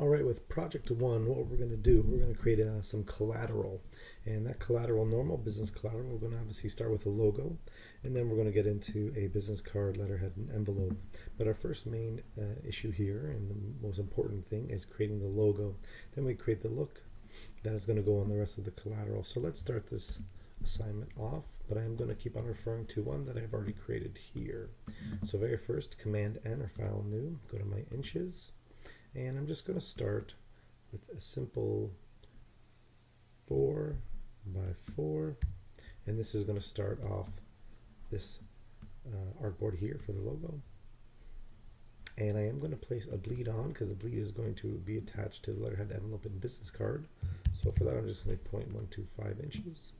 All right, with project one, what we're going to do, we're going to create some collateral. And that collateral, normal business collateral, we're going to obviously start with a logo, and then we're going to get into a business card, letterhead, and envelope. But our first main issue here, and the most important thing, is creating the logo. Then we create the look that is going to go on the rest of the collateral. So let's start this assignment off, but I am going to keep on referring to one that I've already created here. So very first, Command N or File New, go to my inches. And I'm just going to start with a simple 4 by 4, and this is going to start off this artboard here for the logo. And I am going to place a bleed on because the bleed is going to be attached to the letterhead, envelope, and business card. So for that, I'm just going to 0.125 inches.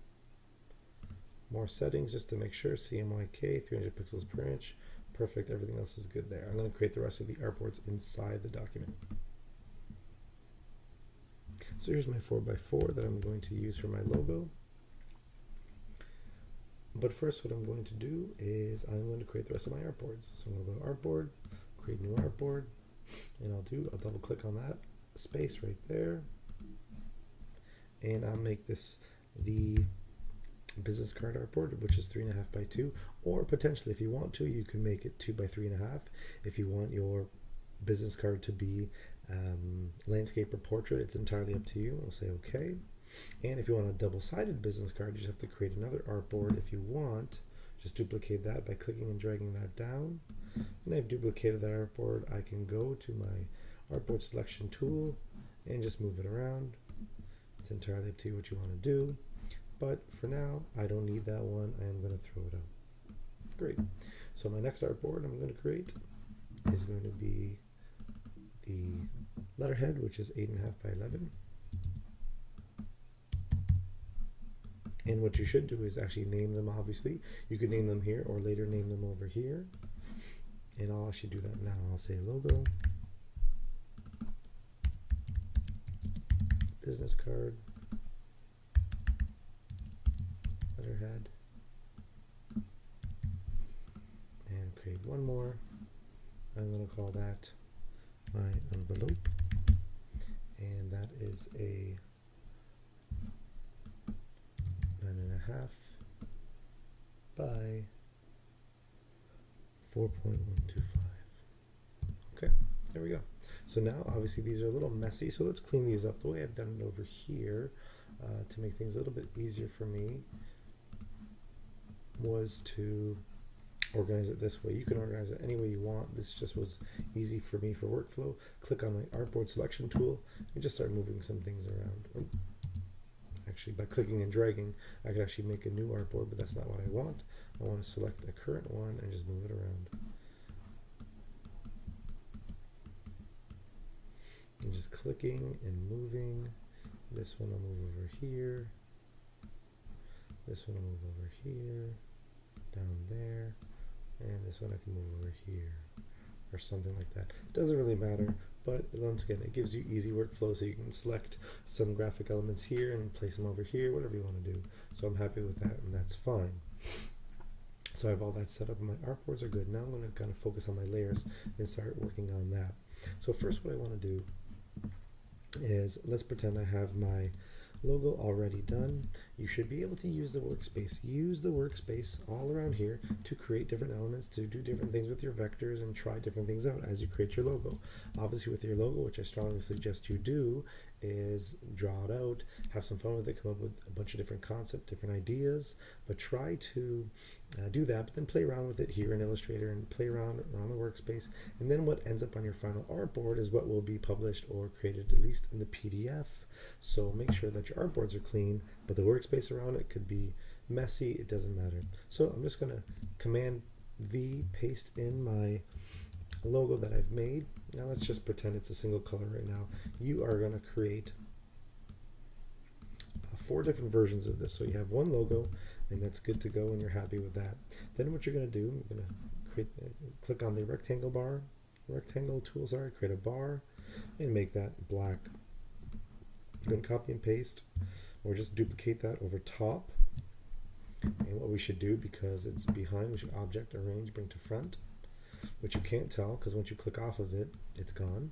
More settings just to make sure, CMYK, 300 pixels per inch. Perfect, everything else is good there. I'm going to create the rest of the artboards inside the document. So here's my 4x4 that I'm going to use for my logo. But first what I'm going to do is I'm going to create the rest of my artboards. So I'm going to go to Artboard, create new artboard, and I'll double click on that space right there. And I'll make this the business card artboard, which is 3.5 by 2, or potentially if you want to, you can make it 2 by 3.5 if you want your business card to be landscape or portrait. It's entirely up to you. We'll say okay. And if you want a double-sided business card, you just have to create another artboard. If you want, just duplicate that by clicking and dragging that down. And I've duplicated that artboard. I can go to my artboard selection tool and just move it around. It's entirely up to you what you want to do. But for now, I don't need that one. I am going to throw it out. Great. So my next artboard I'm going to create is going to be the letterhead, which is 8.5 by 11. And what you should do is actually name them, obviously. You could name them here or later name them over here. And I'll actually do that now. I'll say logo, business card, letterhead, and create one more. I'm going to call that my envelope, and that is a 9.5 by 4.125. Okay, there we go. So now obviously these are a little messy, so let's clean these up. The way I've done it over here to make things a little bit easier for me was to organize it this way. You can organize it any way you want. This just was easy for me for workflow. Click on my artboard selection tool and just start moving some things around. Actually, by clicking and dragging, I could actually make a new artboard, but that's not what I want. I want to select a current one and just move it around. And just clicking and moving. This one I'll move over here. This one I'll move over here. Down there. And this one I can move over here. Or something like that. It doesn't really matter, but once again, it gives you easy workflow, so you can select some graphic elements here and place them over here, whatever you want to do. So I'm happy with that, and that's fine. So I have all that set up, and my artboards are good. Now I'm going to kind of focus on my layers and start working on that. So first what I want to do is, let's pretend I have my logo already done. You should be able to use the workspace. Use the workspace all around here to create different elements, to do different things with your vectors and try different things out as you create your logo. Obviously with your logo, which I strongly suggest you do, is draw it out, have some fun with it, come up with a bunch of different concepts, different ideas, but try to do that, but then play around with it here in Illustrator and play around the workspace. And then what ends up on your final artboard is what will be published or created, at least in the PDF. So make sure that your artboards are clean, but the workspace around it could be messy. It doesn't matter. So I'm just going to Command V, paste in my logo that I've made. Now let's just pretend it's a single color right now. You are going to create 4 different versions of this. So you have one logo, and that's good to go, and you're happy with that. Then what you're going to do, you're going to click on the rectangle tool, create a bar, and make that black. You're going to copy and paste, or just duplicate that over top. And what we should do, because it's behind, we should object, arrange, bring to front, which you can't tell because once you click off of it, it's gone.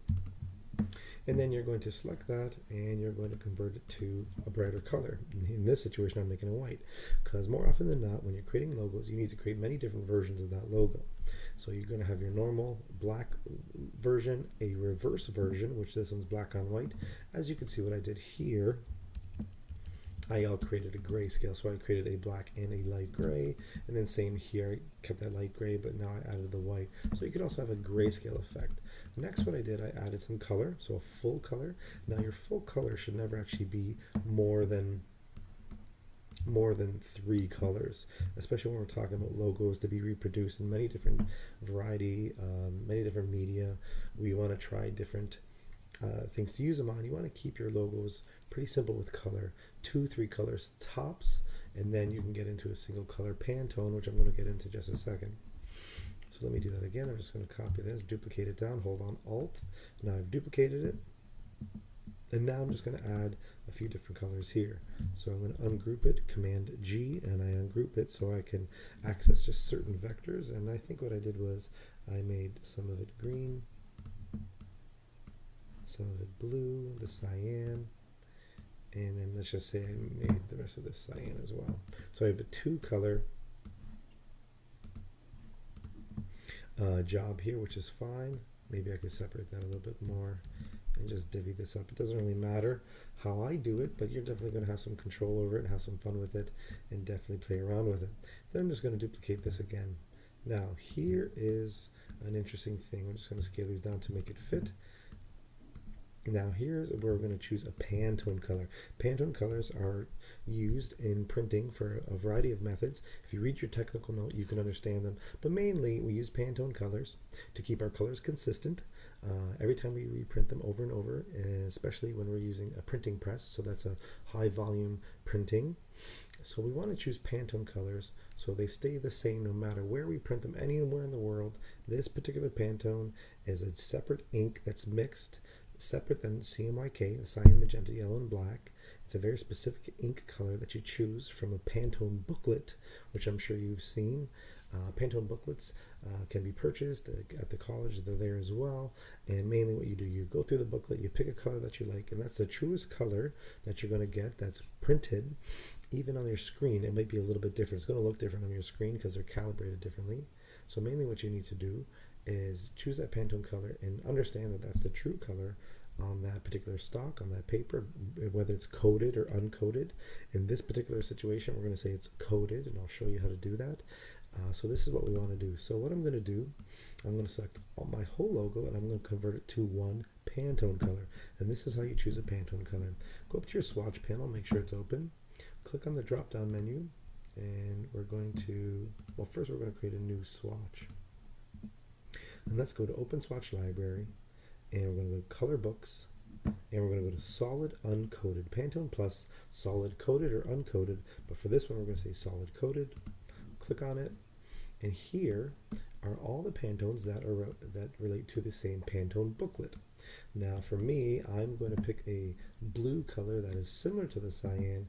And then you're going to select that and you're going to convert it to a brighter color. In this situation, I'm making it white because more often than not, when you're creating logos, you need to create many different versions of that logo. So you're going to have your normal black version, a reverse version, which this one's black on white. As you can see what I did here, I created a grayscale, so I created a black and a light gray, and then same here, I kept that light gray, but now I added the white. So you could also have a grayscale effect. Next, what I did, I added some color, so a full color. Now your full color should never actually be more than 3 colors, especially when we're talking about logos to be reproduced in many different variety, many different media. We want to try different things to use them on. You want to keep your logos pretty simple with color, 2-3 colors tops, and then you can get into a single color Pantone, which I'm going to get into just a second. So let me do that again. I'm just going to copy this, duplicate it down, hold on Alt. Now I've duplicated it, and now I'm just going to add a few different colors here. So I'm going to ungroup it, Command G, and I ungroup it so I can access just certain vectors. And I think what I did was I made some of it green, some of it blue, the cyan, and then let's just say I made the rest of this cyan as well. So I have a 2-color job here, which is fine. Maybe I could separate that a little bit more and just divvy this up. It doesn't really matter how I do it, but you're definitely going to have some control over it and have some fun with it and definitely play around with it. Then I'm just going to duplicate this again. Now here is an interesting thing. I'm just going to scale these down to make it fit. Now here's where we're going to choose a Pantone color. Pantone colors are used in printing for a variety of methods. If you read your technical note, you can understand them. But mainly, we use Pantone colors to keep our colors consistent. Every time we reprint them over and over, and especially when we're using a printing press, so that's a high volume printing. So we want to choose Pantone colors so they stay the same no matter where we print them anywhere in the world. This particular Pantone is a separate ink that's mixed, separate than CMYK, the cyan, magenta, yellow, and black. It's a very specific ink color that you choose from a Pantone booklet, which I'm sure you've seen. Pantone booklets can be purchased at the college. They're there as well. And mainly what you do, you go through the booklet, you pick a color that you like, and that's the truest color that you're going to get that's printed. Even on your screen, it might be a little bit different. It's going to look different on your screen because they're calibrated differently. So mainly what you need to do is choose that Pantone color and understand that that's the true color on that particular stock, on that paper, whether it's coded or uncoated. In this particular situation, we're going to say it's coded, and I'll show you how to do that. So this is what we want to do. So what I'm going to do, I'm going to select my whole logo, and I'm going to convert it to one Pantone color. And this is how you choose a Pantone color. Go up to your swatch panel, make sure it's open. Click on the drop-down menu, and we're going to, well, first we're going to create a new swatch. And let's go to Open Swatch Library, and we're going to go to Color Books, and we're going to go to Solid Uncoated. Pantone Plus, Solid Coated or Uncoated, but for this one we're going to say Solid Coated. Click on it, and here are all the Pantones that relate to the same Pantone booklet. Now for me, I'm going to pick a blue color that is similar to the cyan.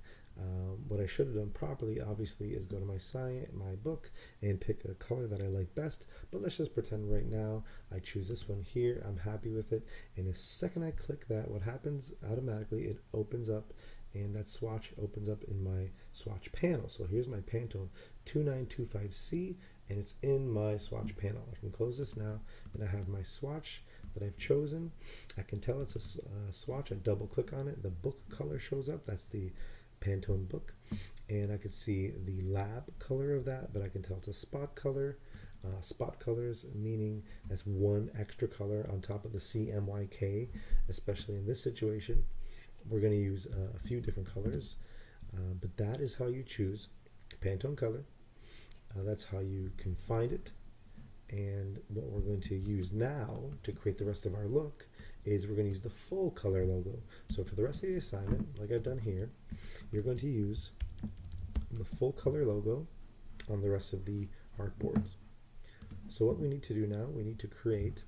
What I should have done properly, obviously, is go to my book and pick a color that I like best. But let's just pretend right now I choose this one here. I'm happy with it. And the second I click that, what happens automatically, it opens up, and that swatch opens up in my swatch panel. So here's my Pantone 2925C, and it's in my swatch panel. I can close this now, and I have my swatch that I've chosen. I can tell it's a swatch. I double click on it. The book color shows up. That's the Pantone book, and I can see the lab color of that, but I can tell it's a spot color. Spot colors meaning that's one extra color on top of the CMYK, especially in this situation. We're going to use a few different colors, but that is how you choose Pantone color. That's how you can find it. And what we're going to use now to create the rest of our look is we're going to use the full color logo. So for the rest of the assignment, like I've done here, you're going to use the full color logo on the rest of the artboards. So what we need to do now, we need to create,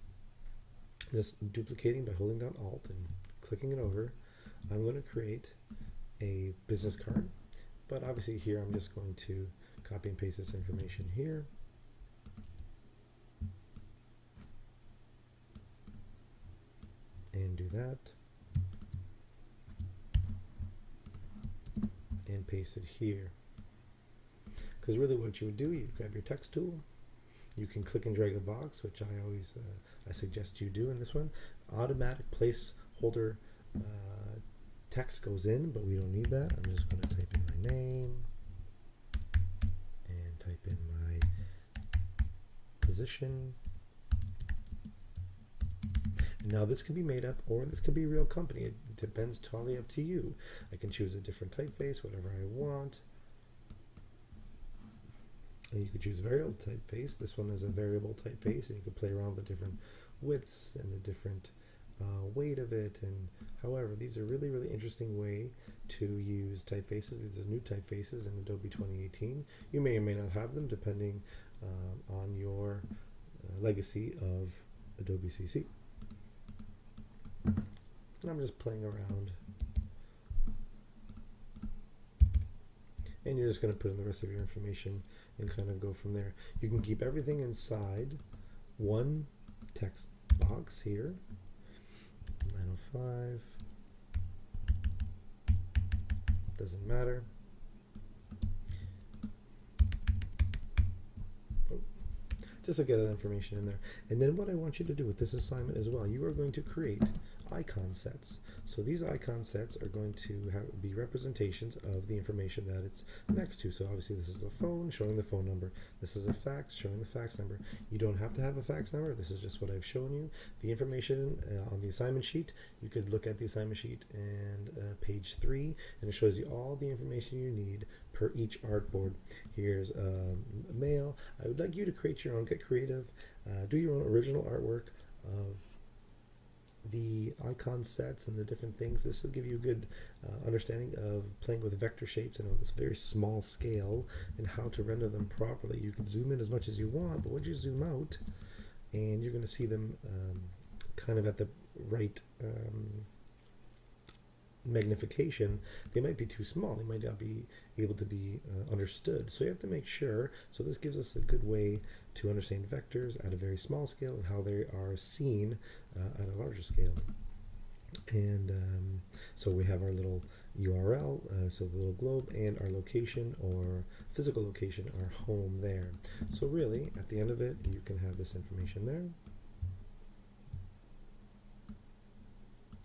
just duplicating by holding down Alt and clicking it over, I'm going to create a business card. But obviously here I'm just going to copy and paste this information here. And do that. And paste it here. Because really what you would do, you'd grab your text tool. You can click and drag a box, which I always I suggest you do in this one. Automatic placeholder text goes in, but we don't need that. I'm just going to type in my name and type in my position. Now this can be made up or this could be a real company. It depends totally up to you. I can choose a different typeface, whatever I want. And you could choose variable typeface. This one is a variable typeface, and you can play around with the different widths and the different weight of it. And however, these are really, really interesting way to use typefaces. These are new typefaces in Adobe 2018. You may or may not have them depending on your legacy of Adobe CC. And I'm just playing around. And you're just going to put in the rest of your information and kind of go from there. You can keep everything inside one text box here. 905. Doesn't matter. Just to get that information in there. And then what I want you to do with this assignment as well, you are going to create icon sets. So these icon sets are going to be representations of the information that it's next to. So obviously this is a phone showing the phone number. This is a fax showing the fax number. You don't have to have a fax number. This is just what I've shown you. The information on the assignment sheet, you could look at the assignment sheet and page 3, and it shows you all the information you need per each artboard. Here's mail. I would like you to create your own, get creative, do your own original artwork of the icon sets and the different things. This will give you a good understanding of playing with vector shapes and on this very small scale and how to render them properly. You can zoom in as much as you want, but once you zoom out, and you're going to see them kind of at the right magnification, they might be too small. They might not be able to be understood. So you have to make sure. So this gives us a good way to understand vectors at a very small scale and how they are seen at a larger scale. And so we have our little URL, so the little globe, and our location or physical location, our home there. So really, at the end of it, you can have this information there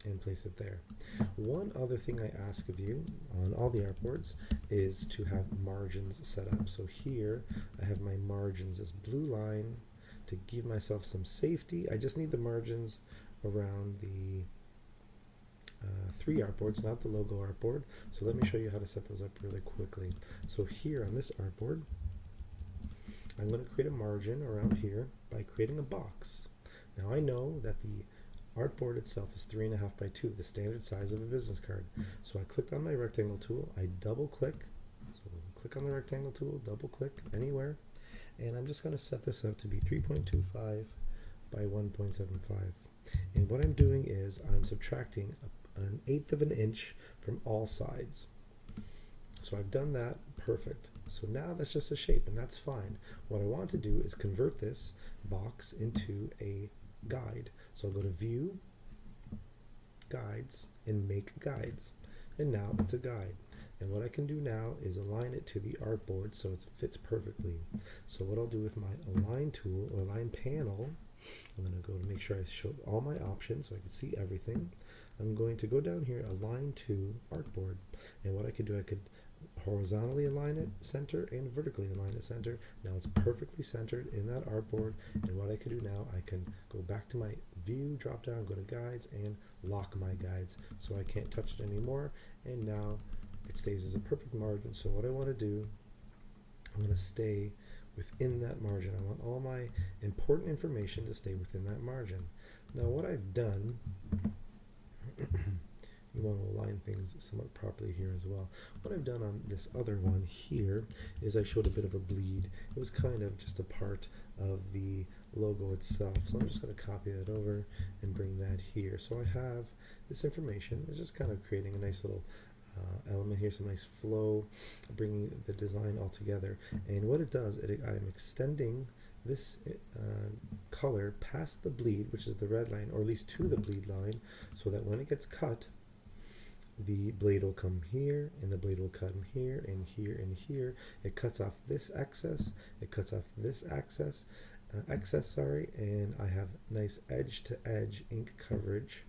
and place it there. One other thing I ask of you on all the artboards is to have margins set up. So here I have my margins, this blue line, to give myself some safety. I just need the margins around the 3 artboards, not the logo artboard. So let me show you how to set those up really quickly. So here on this artboard, I'm going to create a margin around here by creating a box. Now I know that the artboard itself is 3.5 by 2, the standard size of a business card. So I clicked on my rectangle tool, I double click, so click on the rectangle tool, double click anywhere, and I'm just going to set this up to be 3.25 by 1.75. And what I'm doing is I'm subtracting 1/8 of an inch from all sides. So I've done that, perfect. So now that's just a shape, and that's fine. What I want to do is convert this box into a guide. So I'll go to View, Guides, and Make Guides. And now it's a guide. And what I can do now is align it to the artboard so it fits perfectly. So what I'll do with my Align tool or Align panel, I'm going to go to make sure I show all my options so I can see everything. I'm going to go down here, Align to Artboard. And what I could do, I could horizontally align it center and vertically align it center. Now it's perfectly centered in that artboard, and what I can do now, I can go back to my view, drop down, go to guides, and lock my guides so I can't touch it anymore, and now it stays as a perfect margin. So what I want to do, I'm going to stay within that margin. I want all my important information to stay within that margin. Now what I've done you want to align things somewhat properly here as well. What I've done on this other one here is I showed a bit of a bleed. It was kind of just a part of the logo itself. So I'm just going to copy that over and bring that here. So I have this information. It's just kind of creating a nice little element here, some nice flow, bringing the design all together. And what it does, I'm extending this color past the bleed, which is the red line, or at least to the bleed line, so that when it gets cut, the blade will come here, and the blade will come here, and here, and here. It cuts off this excess, it cuts off this excess, and I have nice edge-to-edge ink coverage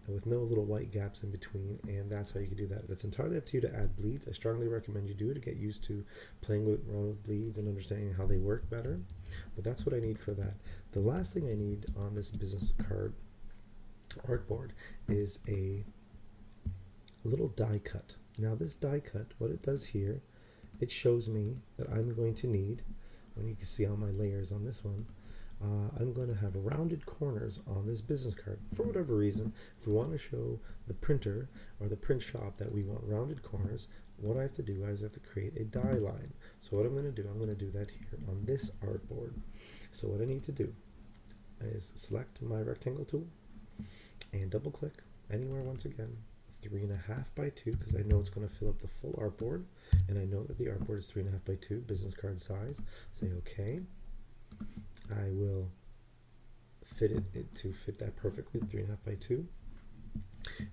with no little white gaps in between, and that's how you can do that. That's entirely up to you to add bleeds. I strongly recommend you do it to get used to playing around with bleeds and understanding how they work better, but that's what I need for that. The last thing I need on this business card artboard is a little die cut. Now this die cut, what it does here, it shows me that I'm going to need, when you can see all my layers on this one, I'm going to have rounded corners on this business card. For whatever reason, if we want to show the printer or the print shop that we want rounded corners, what I have to do is I have to create a die line. So what I'm going to do, I'm going to do that here on this artboard. So what I need to do is select my rectangle tool and double click anywhere once again, 3.5 by 2, because I know it's going to fill up the full artboard, and I know that the artboard is 3.5 by 2 business card size. Say OK. I will fit it to fit that perfectly, 3.5 by 2.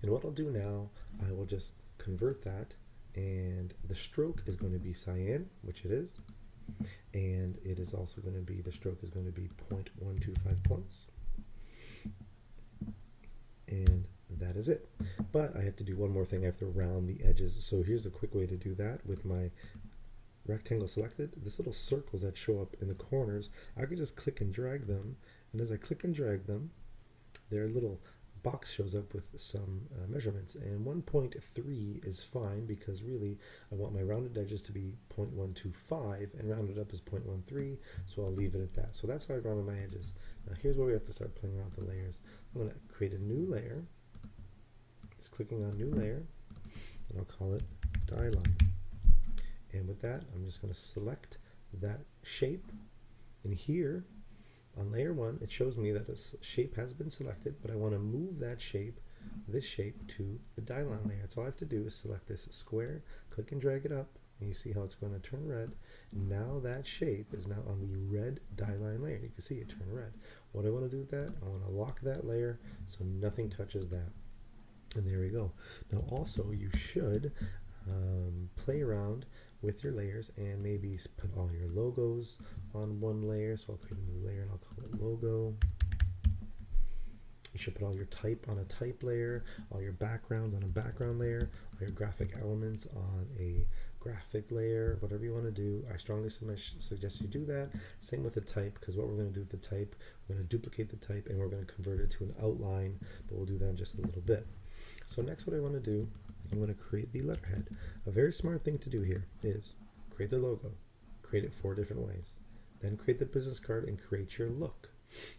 And what I'll do now, I will just convert that, and the stroke is going to be cyan, which it is, and it is also going to be, the stroke is going to be 0.125 points, and that is it. But I have to do one more thing. I have to round the edges. So here's a quick way to do that. With my rectangle selected, this little circles that show up in the corners, I can just click and drag them, and as I click and drag them, their little box shows up with some measurements, and 1.3 is fine, because really I want my rounded edges to be 0.125 and rounded up is 0.13, so I'll leave it at that. So that's how I rounded my edges. Now here's where we have to start playing around with the layers. I'm going to create a new layer, just clicking on new layer, and I'll call it die line. And with that, I'm just going to select that shape. And here, on layer 1, it shows me that a shape has been selected, but I want to move that shape, this shape, to the die line layer. So all I have to do is select this square, click and drag it up, and you see how it's going to turn red. Now that shape is now on the red die line layer. You can see it turn red. What I want to do with that, I want to lock that layer so nothing touches that. And there we go. Now also, you should play around with your layers and maybe put all your logos on one layer. So I'll create a new layer and I'll call it logo. You should put all your type on a type layer, all your backgrounds on a background layer, all your graphic elements on a graphic layer, whatever you want to do. I strongly suggest you do that. Same with the type, because what we're going to do with the type, we're going to duplicate the type and we're going to convert it to an outline, but we'll do that in just a little bit. So next what I want to do, I'm going to create the letterhead. A very smart thing to do here is create the logo, create it 4 different ways, then create the business card and create your look.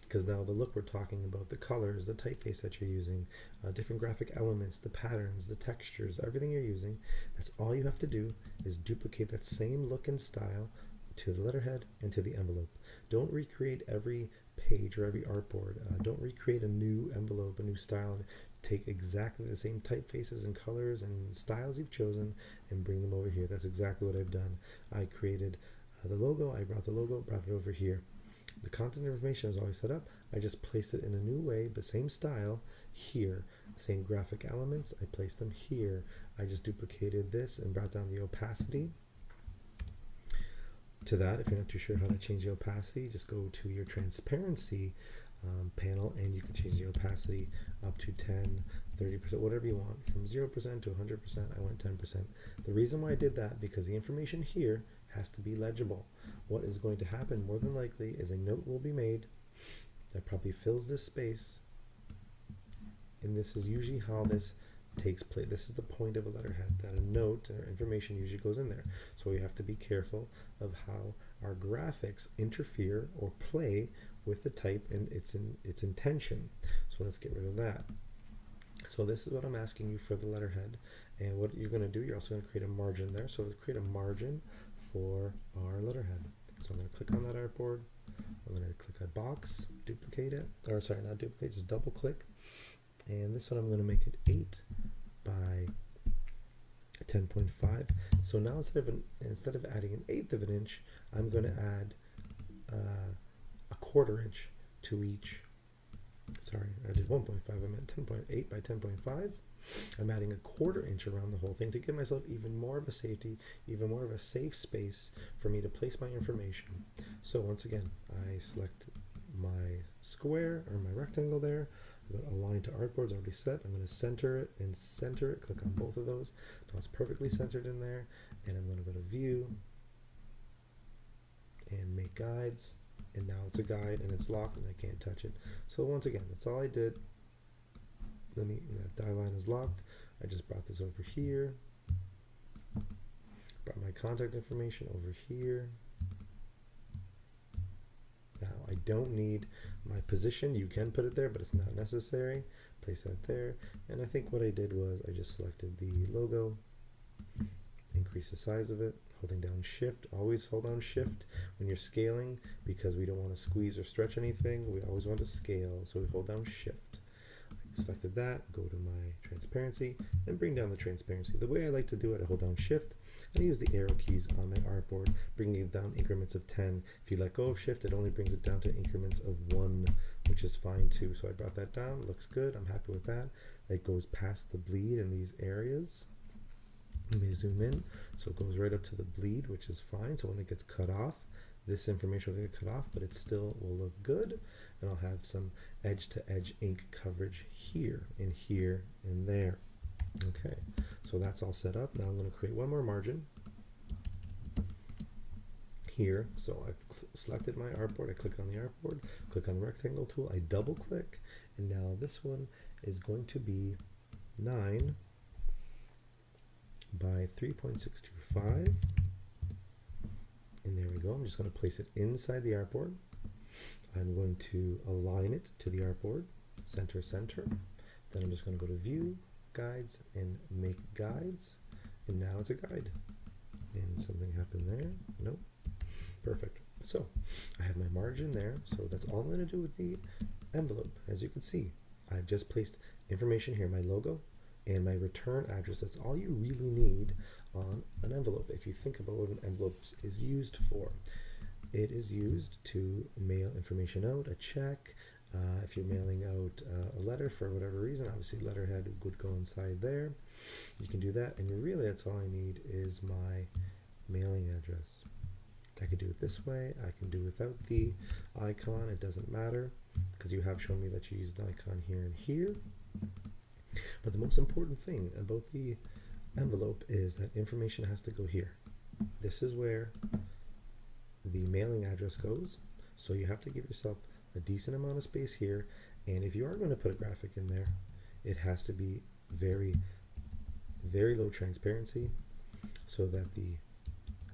Because now the look, we're talking about the colors, the typeface that you're using, different graphic elements, the patterns, the textures, everything you're using. That's all you have to do is duplicate that same look and style to the letterhead and to the envelope. Don't recreate every page or every artboard. Don't recreate a new envelope, a new style. Take exactly the same typefaces and colors and styles you've chosen and bring them over here. That's exactly what I've done. I created the logo, I brought the logo, brought it over here. The content information is always set up. I just placed it in a new way, but same style here. Same graphic elements, I placed them here. I just duplicated this and brought down the opacity to that. If you're not too sure how to change the opacity, just go to your transparency panel and you can change the opacity up to 10, 30%, whatever you want. From 0% to 100%, I went 10%. The reason why I did that, because the information here has to be legible. What is going to happen more than likely is a note will be made that probably fills this space, and this is usually how this takes place. This is the point of a letterhead, that a note or information usually goes in there. So we have to be careful of how our graphics interfere or play with the type and its intention. So let's get rid of that. So this is what I'm asking you for the letterhead, and what you're going to do, you're also going to create a margin there. So let's create a margin for our letterhead. So I'm going to click on that artboard, I'm going to click a box, duplicate it, or sorry, not duplicate, just double click, and this one I'm going to make it 8 by 10.5. So now instead of adding an 1/8 of an inch, I'm going to add 1/4 inch to each. Sorry, I did 1.5, I meant 10.8 by 10.5. I'm adding 1/4 inch around the whole thing to give myself even more of a safety, even more of a safe space for me to place my information. So once again, I select my square or my rectangle there. I go to align to artboards already set. I'm going to center it and center it. Click on both of those. Now it's perfectly centered in there. And I'm going to go to view and make guides. And now it's a guide and it's locked and I can't touch it. So once again, that's all I did. That die line is locked. I just brought this over here. Brought my contact information over here. Now I don't need my position. You can put it there, but it's not necessary. Place that there. And I think what I did was I just selected the logo, increase the size of it, holding down shift. Always hold down shift when you're scaling because we don't want to squeeze or stretch anything. We always want to scale, so we hold down shift. Selected that, go to my transparency and bring down the transparency. The way I like to do it, I hold down shift and I use the arrow keys on my artboard, bringing it down increments of 10. If you let go of shift, it only brings it down to increments of 1, which is fine too. So I brought that down, looks good, I'm happy with that. It goes past the bleed in these areas. Let me zoom in. So it goes right up to the bleed, which is fine. So when it gets cut off, this information will get cut off, but it still will look good. And I'll have some edge-to-edge ink coverage here and there. Okay, so that's all set up. Now I'm going to create one more margin here. So I've selected my artboard. I click on the artboard, click on the rectangle tool. I double click, and now this one is going to be 9 by 3.625. And there we go. I'm just going to place it inside the artboard. I'm going to align it to the artboard, center, center. Then I'm just going to go to view, guides, and make guides. And now it's a guide. And something happened there. Nope. Perfect. So I have my margin there. So that's all I'm going to do with the envelope. As you can see, I've just placed information here, my logo and my return address. That's all you really need on an envelope. If you think about what an envelope is used for, it is used to mail information out, a check. If you're mailing out a letter for whatever reason, obviously letterhead would go inside there. You can do that, and really that's all I need is my mailing address. I can do it this way, I can do without the icon, it doesn't matter, because you have shown me that you used an icon here and here. But the most important thing about the envelope is that information has to go here. This is where the mailing address goes, so you have to give yourself a decent amount of space here, and if you are going to put a graphic in there, it has to be very, very low transparency so that the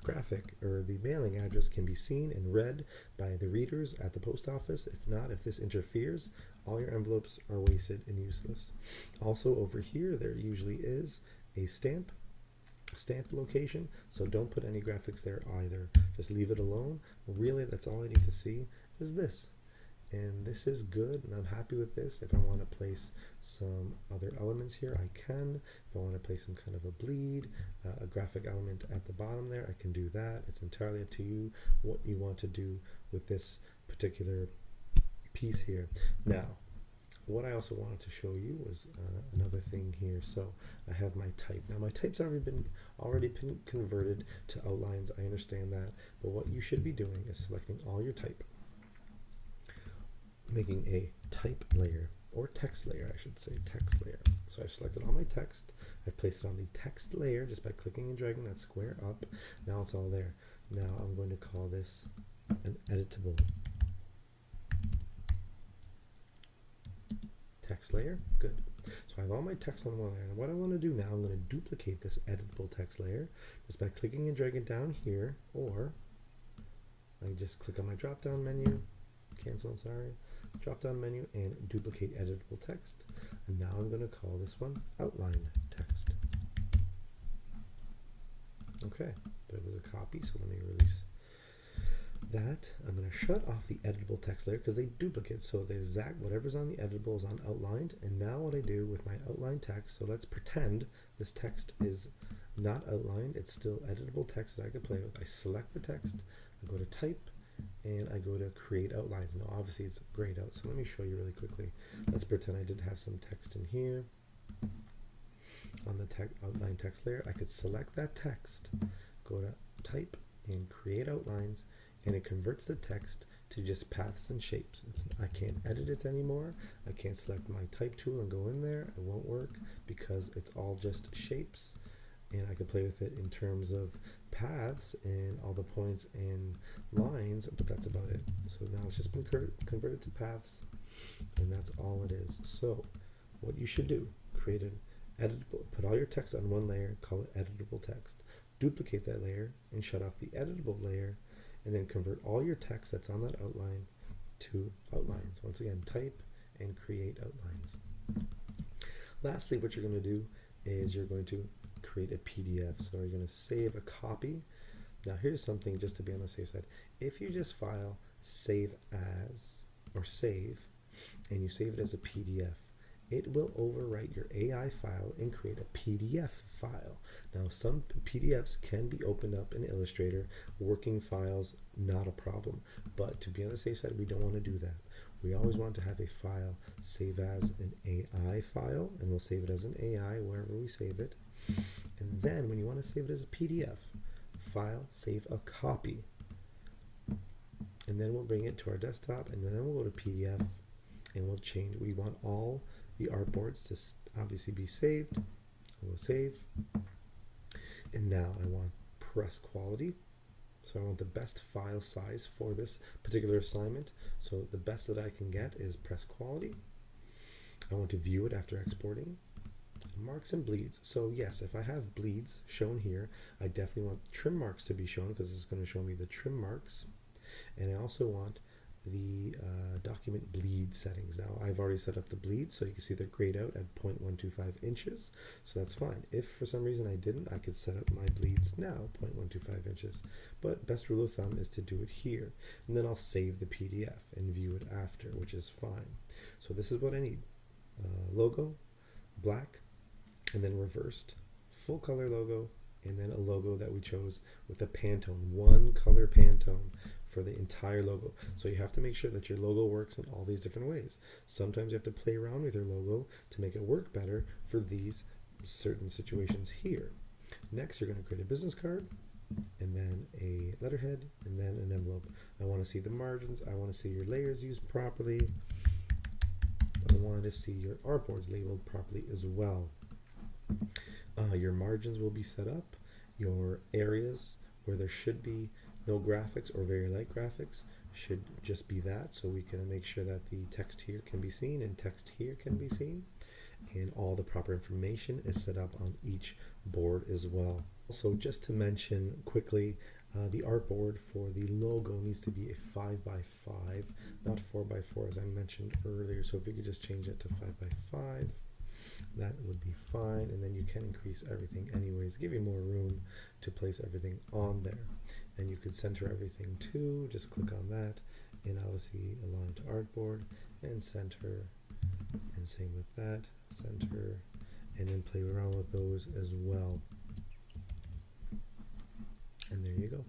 graphic or the mailing address can be seen and read by the readers at the post office. If not, if this interferes, all your envelopes are wasted and useless. Also over here, there usually is a stamp location, so don't put any graphics there either. Just leave it alone. Really, that's all I need to see is this. And this is good, and I'm happy with this. If I want to place some other elements here, I can. If I want to place some kind of a bleed, a graphic element at the bottom there, I can do that. It's entirely up to you what you want to do with this particular piece here. Now, what I also wanted to show you was another thing here. So I have my type. Now my type's already been converted to outlines. I understand that, but what you should be doing is selecting all your type, making a type layer, or text layer, I should say, text layer. So I've selected all my text. I've placed it on the text layer just by clicking and dragging that square up. Now it's all there. Now I'm going to call this an editable text layer. Good. So I have all my text on one layer. And what I want to do now, I'm going to duplicate this editable text layer just by clicking and dragging down here, or I just click on my drop down menu, cancel, sorry, drop down menu, and duplicate editable text. And now I'm going to call this one outline text. Okay, but it was a copy, so let me release that. I'm going to shut off the editable text layer because they duplicate, so the exact whatever's on the editable is on outlined. And now what I do with my outline text, so let's pretend this text is not outlined, it's still editable text that I could play with. I select the text, I go to type, and I go to create outlines. Now obviously it's grayed out, so let me show you really quickly. Let's pretend I did have some text in here. On the outline text layer, I could select that text, go to type and create outlines, and it converts the text to just paths and shapes. I can't edit it anymore. I can't select my type tool and go in there. It won't work because it's all just shapes, and I can play with it in terms of paths and all the points and lines, but that's about it. So now it's just been converted to paths, and that's all it is. So what you should do, create an editable, put all your text on one layer, call it editable text. Duplicate that layer and shut off the editable layer, and then convert all your text that's on that outline to outlines. Once again, type and create outlines. Lastly, what you're going to do is you're going to create a PDF. So you're going to save a copy. Now here's something just to be on the safe side. If you just file save as or save, and you save it as a PDF, it will overwrite your AI file and create a PDF file. Now some PDFs can be opened up in Illustrator. Working files, not a problem. But to be on the safe side, we don't want to do that. We always want to have a file save as an AI file, and we'll save it as an AI wherever we save it. And then when you want to save it as a PDF, file, save a copy. And then we'll bring it to our desktop, and then we'll go to PDF, and we'll change. We want all the artboards to obviously be saved. We'll save. And now I want press quality. So I want the best file size for this particular assignment. So the best that I can get is press quality. I want to view it after exporting. Marks and bleeds. So yes, if I have bleeds shown here, I definitely want trim marks to be shown because it's going to show me the trim marks. And I also want the document bleed settings. Now I've already set up the bleed, so you can see they're grayed out at 0.125 inches, so that's fine. If for some reason I didn't, I could set up my bleeds now 0.125 inches, but best rule of thumb is to do it here, and then I'll save the PDF and view it after, which is fine. So this is what I need: logo, black, and then reversed, full color logo, and then a logo that we chose with a Pantone, one color Pantone for the entire logo. So you have to make sure that your logo works in all these different ways. Sometimes you have to play around with your logo to make it work better for these certain situations here. Next, you're going to create a business card, and then a letterhead, and then an envelope. I want to see the margins. I want to see your layers used properly. I want to see your artboards labeled properly as well. Your margins will be set up. Your areas where there should be no graphics or very light graphics should just be that, so we can make sure that the text here can be seen and text here can be seen, and all the proper information is set up on each board as well. So just to mention quickly, the artboard for the logo needs to be a 5x5, not 4x4 as I mentioned earlier. So if we could just change it to 5x5, that would be fine, and then you can increase everything anyways, give you more room to place everything on there. And you could center everything too, just click on that, and obviously align to artboard, and center, and same with that, center, and then play around with those as well. And there you go.